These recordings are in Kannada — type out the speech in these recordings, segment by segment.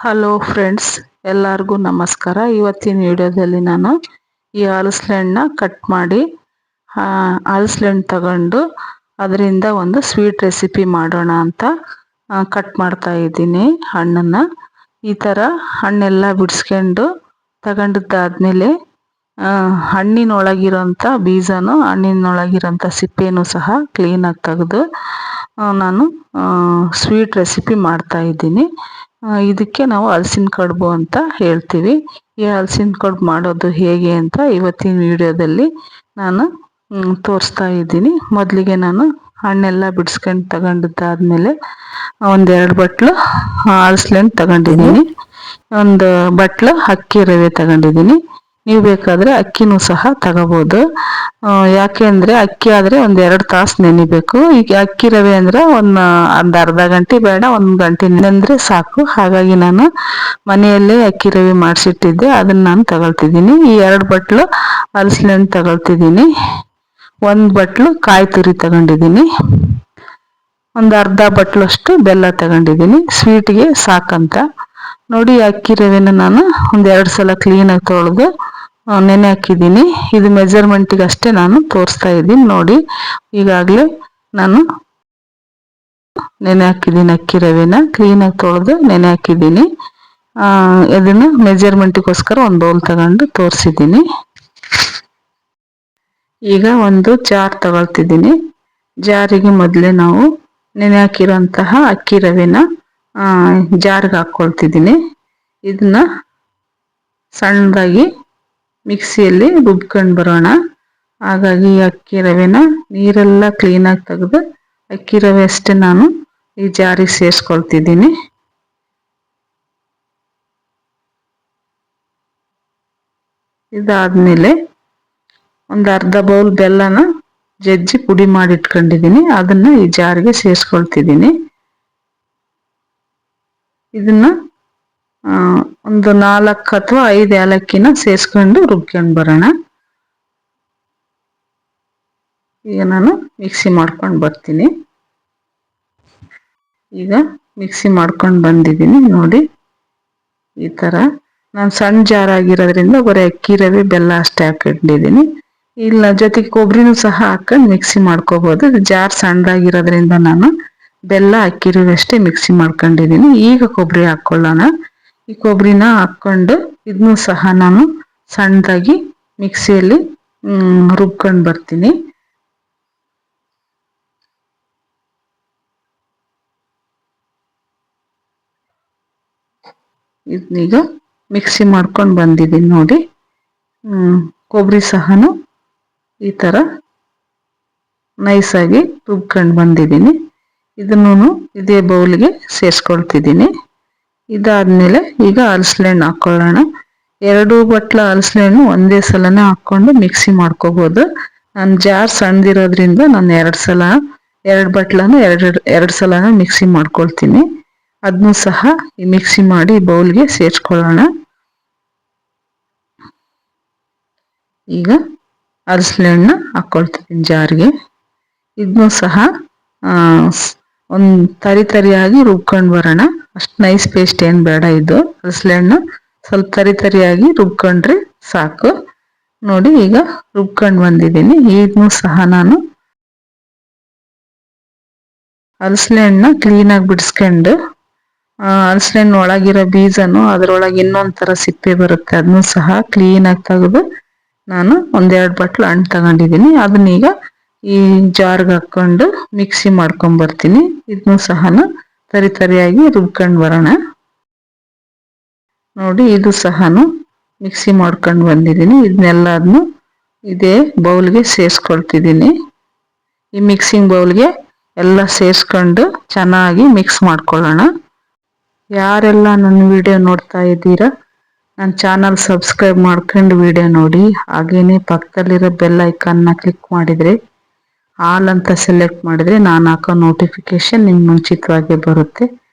ಹಲೋ ಫ್ರೆಂಡ್ಸ್, ಎಲ್ಲರಿಗೂ ನಮಸ್ಕಾರ. ಇವತ್ತಿನ ವಿಡಿಯೋದಲ್ಲಿ ನಾನು ಈ ಹಲಸಿನ ಕಟ್ ಮಾಡಿ ಹಲಸಿನ ತಗೊಂಡು ಅದರಿಂದ ಒಂದು ಸ್ವೀಟ್ ರೆಸಿಪಿ ಮಾಡೋಣ ಅಂತ ಕಟ್ ಮಾಡ್ತಾ ಇದ್ದೀನಿ ಹಣ್ಣನ್ನು. ಈ ಥರ ಹಣ್ಣೆಲ್ಲ ಬಿಡಿಸ್ಕೊಂಡು ತಗೊಂಡಿದ್ದಾದ್ಮೇಲೆ ಹಣ್ಣಿನೊಳಗಿರೋಂಥ ಬೀಜನೂ ಹಣ್ಣಿನೊಳಗಿರೋಂಥ ಸಿಪ್ಪೆನೂ ಸಹ ಕ್ಲೀನಾಗಿ ತೆಗೆದು ನಾನು ಸ್ವೀಟ್ ರೆಸಿಪಿ ಮಾಡ್ತಾ ಇದ್ದೀನಿ. ಇದಕ್ಕೆ ನಾವು ಹಲಸಿನ ಕಡುಬು ಅಂತ ಹೇಳ್ತೀವಿ. ಈ ಹಲಸಿನ ಕಡುಬು ಮಾಡೋದು ಹೇಗೆ ಅಂತ ಇವತ್ತಿನ ವಿಡಿಯೋದಲ್ಲಿ ನಾನು ತೋರಿಸ್ತಾ ಇದ್ದೀನಿ. ಮೊದಲಿಗೆ ನಾನು ಹಣ್ಣೆಲ್ಲ ಬಿಡಿಸ್ಕೊಂಡು ತಗೊಂಡಿದ್ದಾದ್ಮೇಲೆ ಒಂದೆರಡು ಬಟ್ಲು ಹಲಸಿನ ತಗೊಂಡಿದ್ದೀನಿ, ಒಂದು ಬಟ್ಲು ಅಕ್ಕಿ ರವೆ ತಗೊಂಡಿದ್ದೀನಿ. ನೀವು ಬೇಕಾದರೆ ಅಕ್ಕಿನೂ ಸಹ ತಗೋಬೋದು. ಯಾಕೆ ಅಂದರೆ ಅಕ್ಕಿ ಆದರೆ ಒಂದೆರಡು ತಾಸು ನೆನಿಬೇಕು. ಈಗ ಅಕ್ಕಿ ರವೆ ಅಂದರೆ ಒಂದು ಅರ್ಧ ಗಂಟೆ ಬೇಡ, 1 ಗಂಟೆ ನೆನೆದ್ರೆ ಸಾಕು. ಹಾಗಾಗಿ ನಾನು ಮನೆಯಲ್ಲೇ ಅಕ್ಕಿ ರವೆ ಮಾಡಿಸಿಟ್ಟಿದ್ದೆ, ಅದನ್ನು ನಾನು ತಗೊಳ್ತಿದ್ದೀನಿ. ಈ 2 ಬಟ್ಲು ಹಲಸಿನ ಹಣ್ಣು ತಗೊಳ್ತಿದ್ದೀನಿ, 1 ಬಟ್ಲು ಕಾಯಿ ತುರಿ ತಗೊಂಡಿದ್ದೀನಿ, ಒಂದು ಅರ್ಧ ಬಟ್ಲಷ್ಟು ಬೆಲ್ಲ ತಗೊಂಡಿದ್ದೀನಿ, ಸ್ವೀಟ್ಗೆ ಸಾಕಂತ. ನೋಡಿ, ಅಕ್ಕಿ ರವೆನ ನಾನು 1-2 ಸಲ ಕ್ಲೀನಾಗಿ ತೊಳೆದು ನೆನೆ ಹಾಕಿದ್ದೀನಿ. ಇದು ಮೆಜರ್ಮೆಂಟಿಗೆ ಅಷ್ಟೇ ನಾನು ತೋರಿಸ್ತಾ ಇದ್ದೀನಿ. ನೋಡಿ, ಈಗಾಗಲೇ ನಾನು ನೆನೆ ಹಾಕಿದ್ದೀನಿ, ಅಕ್ಕಿ ರವೆನ ಕ್ಲೀನಾಗಿ ತೊಳೆದು ನೆನೆ ಹಾಕಿದ್ದೀನಿ. ಇದನ್ನು ಮೆಜರ್ಮೆಂಟಿಗೋಸ್ಕರ ಒಂದು ಬೌಲ್ ತಗೊಂಡು ತೋರಿಸಿದ್ದೀನಿ. ಈಗ ಒಂದು ಜಾರ್ ತಗೊಳ್ತಿದ್ದೀನಿ. ಜಾರಿಗೆ ಮೊದಲೇ ನಾವು ನೆನೆ ಹಾಕಿರೋಂತಹ ಅಕ್ಕಿ ರವೆನ ಜಾರ್ಗೆ ಹಾಕ್ಕೊಳ್ತಿದ್ದೀನಿ. ಇದನ್ನ ಸಣ್ಣದಾಗಿ ಮಿಕ್ಸಿಯಲ್ಲಿ ರುಬ್ಕೊಂಡು ಬರೋಣ. ಹಾಗಾಗಿ ಅಕ್ಕಿ ರವೆನ ನೀರೆಲ್ಲ ಕ್ಲೀನಾಗಿ ತೆಗೆದು ಅಕ್ಕಿ ರವೆ ಅಷ್ಟೇ ನಾನು ಈ ಜಾರಿಗೆ ಸೇರಿಸ್ಕೊಳ್ತಿದ್ದೀನಿ. ಇದಾದಮೇಲೆ ಒಂದು ಅರ್ಧ ಬೌಲ್ ಬೆಲ್ಲನ ಜಜ್ಜಿ ಪುಡಿ ಮಾಡಿ ಇಟ್ಕೊಂಡಿದ್ದೀನಿ, ಅದನ್ನು ಈ ಜಾರಿಗೆ ಸೇರಿಸ್ಕೊಳ್ತಿದ್ದೀನಿ. ಇದನ್ನು ಒಂದು 4 ಅಥವಾ 5 ಏಲಕ್ಕಿನ ಸೇರಿಸ್ಕೊಂಡು ರುಬ್ಕೊಂಡು ಬರೋಣ. ಈಗ ನಾನು ಮಿಕ್ಸಿ ಮಾಡ್ಕೊಂಡು ಬರ್ತೀನಿ. ಈಗ ಮಿಕ್ಸಿ ಮಾಡ್ಕೊಂಡು ಬಂದಿದ್ದೀನಿ. ನೋಡಿ, ಈ ಥರ ನಾನು ಸಣ್ಣ ಜಾರ್ ಆಗಿರೋದ್ರಿಂದ ಬರೀ ಅಕ್ಕಿ ರವೆ ಬೆಲ್ಲ ಅಷ್ಟೇ ಹಾಕೊಂಡಿದ್ದೀನಿ. ಇಲ್ಲ ಜೊತೆಗೆ ಕೊಬ್ಬರಿನೂ ಸಹ ಹಾಕೊಂಡು ಮಿಕ್ಸಿ ಮಾಡ್ಕೋಬೋದು. ಇದು ಜಾರ್ ಸಣ್ಣದಾಗಿರೋದ್ರಿಂದ ನಾನು ಬೆಲ್ಲ ಅಕ್ಕಿ ರವೆ ಅಷ್ಟೇ ಮಿಕ್ಸಿ ಮಾಡ್ಕೊಂಡಿದ್ದೀನಿ. ಈಗ ಕೊಬ್ಬರಿ ಹಾಕ್ಕೊಳ್ಳೋಣ. ಈ ಕೊಬ್ಬರಿನ ಹಾಕ್ಕೊಂಡು ಇದನ್ನೂ ಸಹ ನಾನು ಸಣ್ಣದಾಗಿ ಮಿಕ್ಸಿಯಲ್ಲಿ ರುಬ್ಕೊಂಡು ಬರ್ತೀನಿ. ಇದನ್ನೀಗ ಮಿಕ್ಸಿ ಮಾಡ್ಕೊಂಡು ಬಂದಿದ್ದೀನಿ. ನೋಡಿ, ಕೊಬ್ಬರಿ ಸಹನು ಈ ಥರ ನೈಸಾಗಿ ರುಬ್ಕೊಂಡು ಬಂದಿದ್ದೀನಿ. ಇದನ್ನು ಇದೇ ಬೌಲ್ಗೆ ಸೇರಿಸ್ಕೊಳ್ತಿದ್ದೀನಿ. ಇದಾದಮೇಲೆ ಈಗ ಹಲಸಿನ ಹಣ್ಣು ಹಾಕ್ಕೊಳ್ಳೋಣ. 2 ಬಟ್ಲ ಹಲಸಿನ ಹಣ್ಣು ಒಂದೇ ಸಲನೇ ಹಾಕ್ಕೊಂಡು ಮಿಕ್ಸಿ ಮಾಡ್ಕೋಬೋದು. ನಾನು ಜಾರ್ ಸಣ್ಣದಿರೋದ್ರಿಂದ ನಾನು 2 ಬಟ್ಲನ್ನು ಎರಡು ಸಲನ ಮಿಕ್ಸಿ ಮಾಡ್ಕೊಳ್ತೀನಿ. ಅದನ್ನೂ ಸಹ ಈ ಮಿಕ್ಸಿ ಮಾಡಿ ಬೌಲ್ಗೆ ಸೇರಿಸ್ಕೊಳ್ಳೋಣ. ಈಗ ಹಲಸಿನ ಹಣ್ಣು ಹಾಕ್ಕೊಳ್ತಿದ್ದೀನಿ ಜಾರಿಗೆ. ಇದನ್ನೂ ಸಹ ಒಂದು ತರಿಯಾಗಿ ರುಬ್ಕೊಂಡು ಬರೋಣ. ಅಷ್ಟು ನೈಸ್ ಪೇಸ್ಟ್ ಏನು ಬೇಡ. ಇದು ಹಲಸಿನ ಹಣ್ಣು ಸ್ವಲ್ಪ ತರಿಯಾಗಿ ರುಬ್ಕೊಂಡ್ರೆ ಸಾಕು. ನೋಡಿ, ಈಗ ರುಬ್ಕೊಂಡು ಬಂದಿದ್ದೀನಿ. ಇದನ್ನೂ ಸಹ ನಾನು ಹಲಸಿನ ಹಣ್ಣನ್ನ ಕ್ಲೀನಾಗಿ ಬಿಡಿಸ್ಕೊಂಡು ಹಲಸಿನ ಹಣ್ಣು ಒಳಗಿರೋ ಬೀಜನೂ ಅದರೊಳಗೆ ಇನ್ನೊಂದು ಥರ ಸಿಪ್ಪೆ ಬರುತ್ತೆ, ಅದನ್ನೂ ಸಹ ಕ್ಲೀನಾಗಿ ತೆಗೆದು ನಾನು 1-2 ಬಟ್ಲು ಹಣ್ಣು ತಗೊಂಡಿದ್ದೀನಿ. ಅದನ್ನೀಗ ಈ ಜಾರ್ಗೆ ಹಾಕ್ಕೊಂಡು ಮಿಕ್ಸಿ ಮಾಡ್ಕೊಂಬರ್ತೀನಿ. ಇದನ್ನೂ ಸಹ ತರಿಯಾಗಿ ರುಬ್ಕೊಂಡು ಬರೋಣ. ನೋಡಿ, ಇದು ಸಹ ಮಿಕ್ಸಿ ಮಾಡ್ಕೊಂಡು ಬಂದಿದ್ದೀನಿ. ಇದನ್ನೆಲ್ಲದನ್ನು ಇದೇ ಬೌಲ್ಗೆ ಸೇರಿಸ್ಕೊಳ್ತಿದ್ದೀನಿ. ಈ ಮಿಕ್ಸಿಂಗ್ ಬೌಲ್ಗೆ ಎಲ್ಲ ಸೇರಿಸ್ಕೊಂಡು ಚೆನ್ನಾಗಿ ಮಿಕ್ಸ್ ಮಾಡ್ಕೊಳ್ಳೋಣ. ಯಾರೆಲ್ಲ ನನ್ನ ವಿಡಿಯೋ ನೋಡ್ತಾ ಇದ್ದೀರಾ, ನನ್ನ ಚಾನಲ್ ಸಬ್ಸ್ಕ್ರೈಬ್ ಮಾಡ್ಕೊಂಡು ವಿಡಿಯೋ ನೋಡಿ. ಹಾಗೆಯೇ ಪಕ್ಕದಲ್ಲಿರೋ ಬೆಲ್ ಐಕಾನ್ನ ಕ್ಲಿಕ್ ಮಾಡಿದರೆ ಆಲ್ ಅಂತ ಸೆಲೆಕ್ಟ್ ಮಾಡಿದರೆ ನಾನು ಹಾಕೋ ನೋಟಿಫಿಕೇಷನ್ ನಿಮ್ಗೆ ಮುಂಚಿತವಾಗಿ ಬರುತ್ತೆ.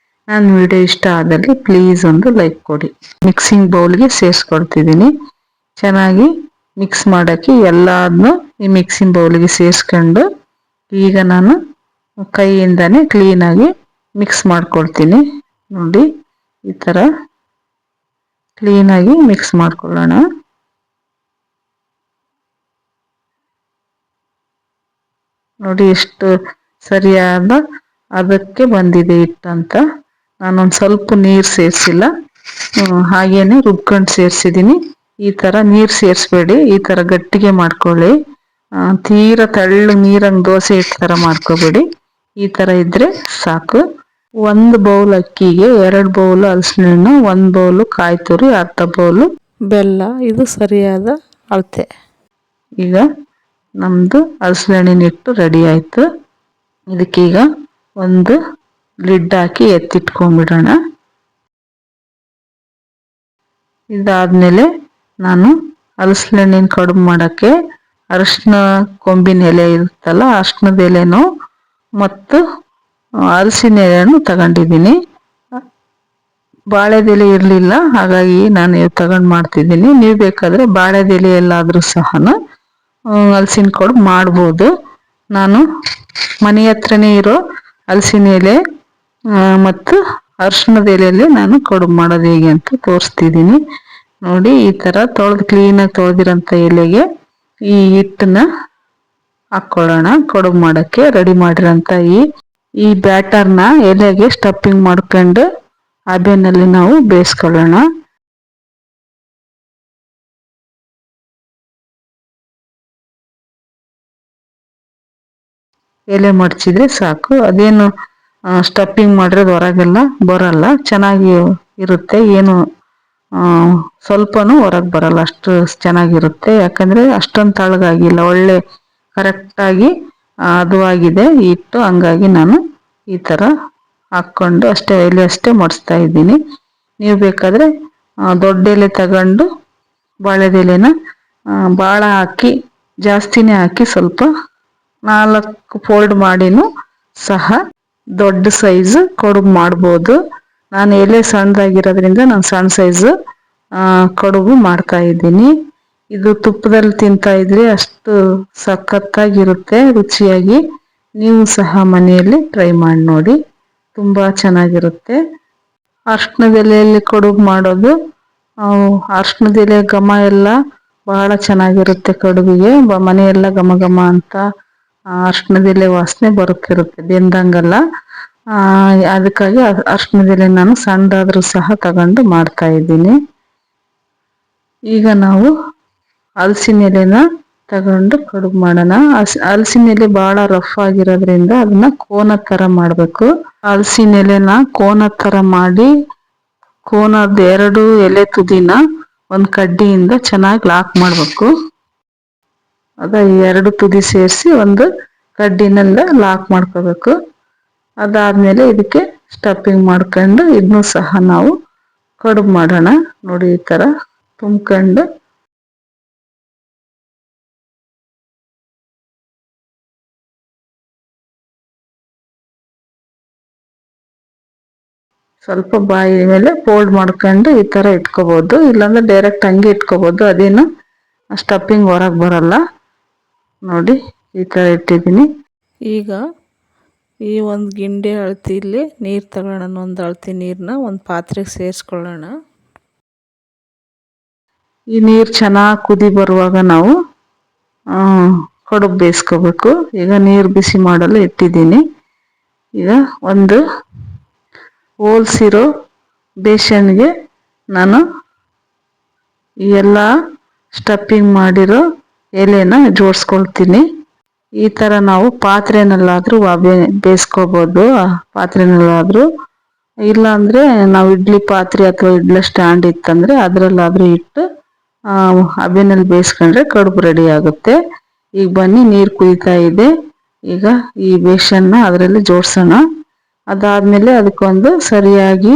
ನನ್ನ ವಿಡಿಯೋ ಇಷ್ಟ ಆದಲ್ಲಿ ಪ್ಲೀಸ್ ಒಂದು ಲೈಕ್ ಕೊಡಿ. ಮಿಕ್ಸಿಂಗ್ ಬೌಲ್ಗೆ ಸೇರಿಸ್ಕೊಳ್ತಿದ್ದೀನಿ. ಚೆನ್ನಾಗಿ ಮಿಕ್ಸ್ ಮಾಡೋಕ್ಕೆ ಎಲ್ಲದನ್ನೂ ಈ ಮಿಕ್ಸಿಂಗ್ ಬೌಲ್ಗೆ ಸೇರಿಸ್ಕೊಂಡು ಈಗ ನಾನು ಕೈಯಿಂದನೇ ಕ್ಲೀನಾಗಿ ಮಿಕ್ಸ್ ಮಾಡ್ಕೊಳ್ತೀನಿ. ನೋಡಿ, ಈ ಥರ ಕ್ಲೀನಾಗಿ ಮಿಕ್ಸ್ ಮಾಡ್ಕೊಳ್ಳೋಣ. ನೋಡಿ ಎಷ್ಟು ಸರಿಯಾದ ಅದಕ್ಕೆ ಬಂದಿದೆ ಹಿಟ್ಟಂತ. ನಾನೊಂದು ಸ್ವಲ್ಪ ನೀರು ಸೇರಿಸಿಲ್ಲ, ಹಾಗೇನೆ ರುಬ್ಕೊಂಡು ಸೇರಿಸಿದ್ದೀನಿ. ಈ ಥರ ನೀರು ಸೇರಿಸ್ಬೇಡಿ, ಈ ಥರ ಗಟ್ಟಿಗೆ ಮಾಡ್ಕೊಳ್ಳಿ. ತೀರಾ ತೆಳ್ಳಗೆ ನೀರಂಗೆ ದೋಸೆ ಹಿಟ್ಟು ಥರ ಮಾಡ್ಕೋಬೇಡಿ. ಈ ಥರ ಇದ್ರೆ ಸಾಕು. 1 ಬೌಲ್ ಅಕ್ಕಿಗೆ 2 ಬೌಲ್ ಹಲಸಿನ ಹಣ್ಣು, 1 ಬೌಲು ಕಾಯಿ ತುರಿ, ಅರ್ಧ ಬೌಲು ಬೆಲ್ಲ. ಇದು ಸರಿಯಾದ ಅಳತೆ. ಈಗ ನಮ್ಮದು ಹಲಸಿನ ಹಣ್ಣಿನ ಹಿಟ್ಟು ರೆಡಿ ಆಯಿತು. ಇದಕ್ಕೀಗ ಒಂದು ಲಿಡ್ ಹಾಕಿ ಎತ್ತಿಟ್ಕೊಂಡ್ಬಿಡೋಣ. ಇದಾದಮೇಲೆ ನಾನು ಹಲಸಿನ ಹಣ್ಣಿನ ಕಡುಬು ಮಾಡೋಕ್ಕೆ ಅರಿಶಿನ ಕೊಂಬಿನ ಎಲೆ ಇರುತ್ತಲ್ಲ, ಅರಿಶಿನದ ಎಲೆನೂ ಮತ್ತು ಹಲಸಿನ ಎಲೆನೂ ತಗೊಂಡಿದ್ದೀನಿ. ಬಾಳೆದೆಲೆ ಇರಲಿಲ್ಲ, ಹಾಗಾಗಿ ನಾನು ತಗೊಂಡು ಮಾಡ್ತಿದ್ದೀನಿ. ನೀವು ಬೇಕಾದರೆ ಬಾಳೆದೆಲೆ ಎಲ್ಲಾದರೂ ಸಹ ಹಲಸಿನ ಕಡುಬು ಮಾಡ್ಬೋದು. ನಾನು ಮನೆ ಹತ್ರನೇ ಇರೋ ಹಲಸಿನ ಎಲೆ ಮತ್ತು ಅರಿಶಿನದ ಎಲೆಯಲ್ಲಿ ನಾನು ಕಡುಬು ಮಾಡೋದು ಹೇಗೆ ಅಂತ ತೋರಿಸ್ತಿದ್ದೀನಿ. ನೋಡಿ, ಈ ಥರ ಕ್ಲೀನಾಗಿ ತೊಳೆದಿರೋಂಥ ಎಲೆಗೆ ಈ ಹಿಟ್ಟನ್ನ ಹಾಕ್ಕೊಳ್ಳೋಣ. ಕಡುಬು ಮಾಡೋಕ್ಕೆ ರೆಡಿ ಮಾಡಿರೋಂಥ ಈ ಬ್ಯಾಟರ್ನ ಎಲೆಗೆ ಸ್ಟಫಿಂಗ್ ಮಾಡ್ಕೊಂಡು ಅಬೆನಲ್ಲಿ ನಾವು ಬೇಯಿಸ್ಕೊಳ್ಳೋಣ. ಎಲೆ ಮಡಚಿದ್ರೆ ಸಾಕು. ಅದೇನು ಸ್ಟಫಿಂಗ್ ಮಾಡಿರೋದು ಹೊರಗೆಲ್ಲ ಬರಲ್ಲ, ಚೆನ್ನಾಗಿ ಇರುತ್ತೆ. ಏನು ಸ್ವಲ್ಪನೂ ಹೊರಗೆ ಬರಲ್ಲ, ಅಷ್ಟು ಚೆನ್ನಾಗಿರುತ್ತೆ. ಯಾಕಂದರೆ ಅಷ್ಟೊಂದು ತಳ್ಳಗಾಗಿಲ್ಲ, ಒಳ್ಳೆ ಕರೆಕ್ಟಾಗಿ ಅದು ಆಗಿದೆ ಹಿಟ್ಟು. ಹಂಗಾಗಿ ನಾನು ಈ ಥರ ಹಾಕ್ಕೊಂಡು ಎಲೆ ಅಷ್ಟೇ ಮಡಿಸ್ತಾ ಇದ್ದೀನಿ. ನೀವು ಬೇಕಾದರೆ ದೊಡ್ಡ ಎಲೆ ತಗೊಂಡು ಬಾಳೆದೆಲೆನ ಭಾಳ ಹಾಕಿ, ಜಾಸ್ತಿನೇ ಹಾಕಿ, ಸ್ವಲ್ಪ 4 ಫೋಲ್ಡ್ ಮಾಡಿನೂ ಸಹ ದೊಡ್ಡ ಸೈಜ್ ಕಡುಬು ಮಾಡ್ಬೋದು. ನಾನು ಎಲೆ ಸಣ್ಣದಾಗಿರೋದ್ರಿಂದ ನಾನು ಸಣ್ಣ ಸೈಜು ಕಡುಬು ಮಾಡ್ತಾ ಇದ್ದೀನಿ. ಇದು ತುಪ್ಪದಲ್ಲಿ ತಿಂತಾ ಇದ್ರೆ ಅಷ್ಟು ಸಖತ್ತಾಗಿರುತ್ತೆ, ರುಚಿಯಾಗಿ. ನೀವು ಸಹ ಮನೆಯಲ್ಲಿ ಟ್ರೈ ಮಾಡಿ ನೋಡಿ, ತುಂಬ ಚೆನ್ನಾಗಿರುತ್ತೆ. ಅರಿಶಿಣದ ಎಲೆಯಲ್ಲಿ ಕಡುಬು ಮಾಡೋದು, ಅರಿಶಿಣದ ಎಲೆ ಘಮ ಎಲ್ಲ ಬಹಳ ಚೆನ್ನಾಗಿರುತ್ತೆ ಕಡುಬಿಗೆ. ಮನೆಯೆಲ್ಲ ಘಮ ಘಮ ಅಂತ ಅರಿಶಿಣದ ಎಲೆ ವಾಸನೆ ಬರುತ್ತಿರುತ್ತೆ ಬೆಂದಂಗೆಲ್ಲ. ಅದಕ್ಕಾಗಿ ಅರಿಶಿಣದ ಎಲೆ ನಾನು ಸಣ್ಣದಾದರೂ ಸಹ ತಗೊಂಡು ಮಾಡ್ತಾ ಇದ್ದೀನಿ. ಈಗ ನಾವು ಹಲಸಿನ ಎಲೆನ ತಗೊಂಡು ಕಡುಬು ಮಾಡೋಣ. ಹಲಸಿನ ಎಲೆ ಭಾಳ ರಫ್ ಆಗಿರೋದ್ರಿಂದ ಅದನ್ನ ಕೋನ ಥರ ಮಾಡಬೇಕು. ಹಲಸಿನ ಎಲೆನ ಕೋನ ಥರ ಮಾಡಿ, ಕೋನದ 2 ಎಲೆ ತುದಿನ ಒಂದು ಕಡ್ಡಿಯಿಂದ ಚೆನ್ನಾಗಿ ಲಾಕ್ ಮಾಡಬೇಕು. ಅದ 2 ತುದಿ ಸೇರಿಸಿ ಒಂದು ಕಡ್ಡಿನಿಂದ ಲಾಕ್ ಮಾಡ್ಕೋಬೇಕು. ಅದಾದಮೇಲೆ ಇದಕ್ಕೆ ಸ್ಟಫಿಂಗ್ ಮಾಡ್ಕೊಂಡು ಇದನ್ನೂ ಸಹ ನಾವು ಕಡುಬು ಮಾಡೋಣ. ನೋಡಿ, ಈ ಥರ ತುಂಬ್ಕೊಂಡು ಸ್ವಲ್ಪ ಬಾಯಿ ಮೇಲೆ ಫೋಲ್ಡ್ ಮಾಡ್ಕೊಂಡು ಈ ಥರ ಇಟ್ಕೋಬೋದು, ಇಲ್ಲಾಂದ್ರೆ ಡೈರೆಕ್ಟ್ ಹಂಗೆ ಇಟ್ಕೋಬೋದು. ಅದೇನು ಸ್ಟಫಿಂಗ್ ಹೊರಗೆ ಬರಲ್ಲ. ನೋಡಿ, ಈ ಥರ ಇಟ್ಟಿದ್ದೀನಿ. ಈಗ ಈ ಒಂದು ಗಿಂಡೆ ಅಳತೆಯಲ್ಲಿ ನೀರು ತಗೊಳ್ಳೋಣ. ಒಂದು ಅಳತೆ ನೀರನ್ನ ಒಂದು ಪಾತ್ರೆಗೆ ಸೇರಿಸ್ಕೊಳ್ಳೋಣ. ಈ ನೀರು ಚೆನ್ನಾಗಿ ಕುದಿ ಬರುವಾಗ ನಾವು ಕಡುಬು ಬೇಯಿಸ್ಕೋಬೇಕು. ಈಗ ನೀರು ಬಿಸಿ ಮಾಡಲು ಇಟ್ಟಿದ್ದೀನಿ. ಈಗ ಒಂದು ಹೋಲ್ಸಿರೋ ಬೇಸನ್ಗೆ ನಾನು ಎಲ್ಲ ಸ್ಟಫಿಂಗ್ ಮಾಡಿರೋ ಎಲೆನ ಜೋಡಿಸ್ಕೊಳ್ತೀನಿ. ಈ ಥರ ನಾವು ಪಾತ್ರೆನಲ್ಲಾದರೂ ಬೇಯಿಸ್ಕೋಬೋದು, ಪಾತ್ರೆನಲ್ಲಾದರೂ. ಇಲ್ಲಾಂದರೆ ನಾವು ಇಡ್ಲಿ ಪಾತ್ರೆ ಅಥವಾ ಇಡ್ಲಿ ಸ್ಟ್ಯಾಂಡ್ ಇತ್ತಂದರೆ ಅದರಲ್ಲಾದರೂ ಇಟ್ಟು ಹಬೆನಲ್ಲಿ ಬೇಯಿಸ್ಕೊಂಡ್ರೆ ಕಡುಬು ರೆಡಿ ಆಗುತ್ತೆ. ಈಗ ಬನ್ನಿ, ನೀರು ಕುದೀತಾ ಇದೆ. ಈಗ ಈ ಬೇಸನ್ನ ಅದರಲ್ಲಿ ಜೋಡಿಸೋಣ. ಅದಾದಮೇಲೆ ಅದಕ್ಕೊಂದು ಸರಿಯಾಗಿ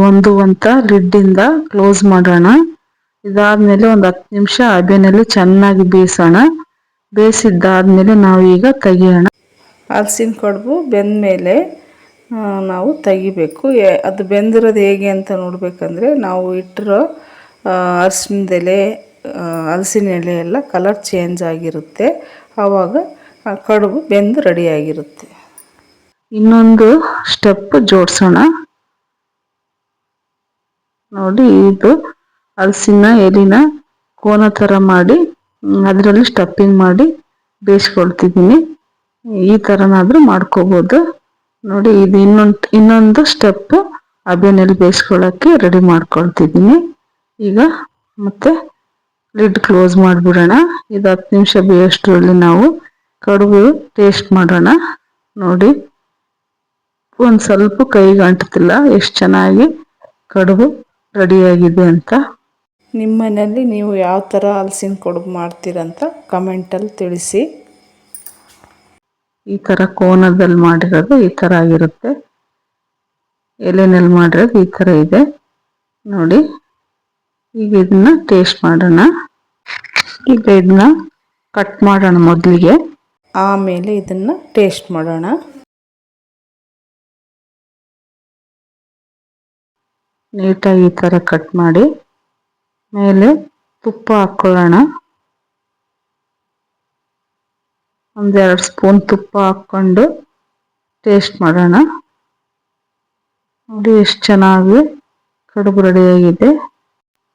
ಹೊಂದುವಂಥ ಲಿಡ್ಡಿಂದ ಕ್ಲೋಸ್ ಮಾಡೋಣ. ಇದಾದಮೇಲೆ ಒಂದು 10 ನಿಮಿಷ ಹಬೆನಲ್ಲಿ ಚೆನ್ನಾಗಿ ಬೇಯಿಸೋಣ. ಬೇಯಿಸಿದ್ದಾದಮೇಲೆ ನಾವು ಈಗ ತೆಗಿಯೋಣ. ಹಲಸಿನ ಕಡುಬು ಬೆಂದ ಮೇಲೆ ನಾವು ತೆಗಿಬೇಕು. ಅದು ಬೆಂದಿರೋದು ಹೇಗೆ ಅಂತ ನೋಡಬೇಕಂದ್ರೆ, ನಾವು ಇಟ್ಟಿರೋ ಅರಿಶಿಣದೆಲೆ, ಹಲಸಿನ ಎಲೆ ಎಲ್ಲ ಕಲರ್ ಚೇಂಜ್ ಆಗಿರುತ್ತೆ. ಆವಾಗ ಕಡುಬು ಬೆಂದು ರೆಡಿಯಾಗಿರುತ್ತೆ. ಇನ್ನೊಂದು ಸ್ಟೆಪ್ ಜೋಡಿಸೋಣ. ನೋಡಿ ಇದು ಹಲಸಿನ ಎಲಿನ ಕೋನ ಥರ ಮಾಡಿ ಅದರಲ್ಲಿ ಸ್ಟಫಿಂಗ್ ಮಾಡಿ ಬೇಯಿಸ್ಕೊಳ್ತಿದ್ದೀನಿ. ಈ ಥರನಾದರೂ ಮಾಡ್ಕೋಬೋದು. ನೋಡಿ ಇದು ಇನ್ನೊಂದು ಸ್ಟೆಪ್ ಹಬೆನಲ್ಲಿ ಬೇಯಿಸ್ಕೊಳ್ಳೋಕ್ಕೆ ರೆಡಿ ಮಾಡ್ಕೊಳ್ತಿದ್ದೀನಿ. ಈಗ ಮತ್ತೆ ಲಿಡ್ ಕ್ಲೋಸ್ ಮಾಡಿಬಿಡೋಣ. ಇದು 10 ನಿಮಿಷ ಬೇಯೋಷ್ಟರಲ್ಲಿ ನಾವು ಕಡುಬು ಟೇಸ್ಟ್ ಮಾಡೋಣ. ನೋಡಿ ಒಂದು ಸ್ವಲ್ಪ ಕೈಗೆ ಅಂಟ್ತಿಲ್ಲ, ಎಷ್ಟು ಚೆನ್ನಾಗಿ ಕಡುಬು ರೆಡಿಯಾಗಿದೆ ಅಂತ. ನಿಮ್ಮ ಮನೆಯಲ್ಲಿ ನೀವು ಯಾವ ಥರ ಹಲಸಿನ ಕಡುಬು ಮಾಡ್ತೀರಂತ ಕಮೆಂಟಲ್ಲಿ ತಿಳಿಸಿ. ಈ ಥರ ಕೋನದಲ್ಲಿ ಮಾಡಿರೋದು ಈ ಥರ ಆಗಿರುತ್ತೆ, ಎಲೆನಲ್ಲಿ ಮಾಡಿರೋದು ಈ ಥರ ಇದೆ ನೋಡಿ. ಈಗ ಇದನ್ನ ಟೇಸ್ಟ್ ಮಾಡೋಣ. ಈಗ ಇದನ್ನ ಕಟ್ ಮಾಡೋಣ ಮೊದಲಿಗೆ, ಆಮೇಲೆ ಇದನ್ನು ಟೇಸ್ಟ್ ಮಾಡೋಣ. ನೀಟಾಗಿ ಈ ಥರ ಕಟ್ ಮಾಡಿ ಮೇಲೆ ತುಪ್ಪ ಹಾಕ್ಕೊಳ್ಳೋಣ. 1-2 ಸ್ಪೂನ್ ತುಪ್ಪ ಹಾಕ್ಕೊಂಡು ಟೇಸ್ಟ್ ಮಾಡೋಣ. ನೋಡಿ ಎಷ್ಟು ಚೆನ್ನಾಗಿ ಕಡುಬು ರೆಡಿಯಾಗಿದೆ.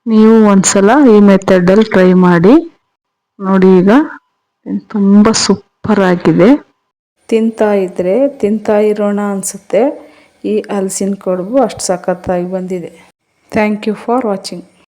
ನೀವು ಒಂದ್ಸಲ ಈ ಮೆಥಡಲ್ಲಿ ಟ್ರೈ ಮಾಡಿ ನೋಡಿ. ಈಗ ತುಂಬ ಸೂಪರ್ ಆಗಿದೆ. ತಿಂತಾ ಇರೋಣ ಅನಿಸುತ್ತೆ. ಈ ಹಲಸಿನ ಕಡುಬು ಅಷ್ಟು ಸಖತ್ತಾಗಿ ಬಂದಿದೆ. Thank you for watching.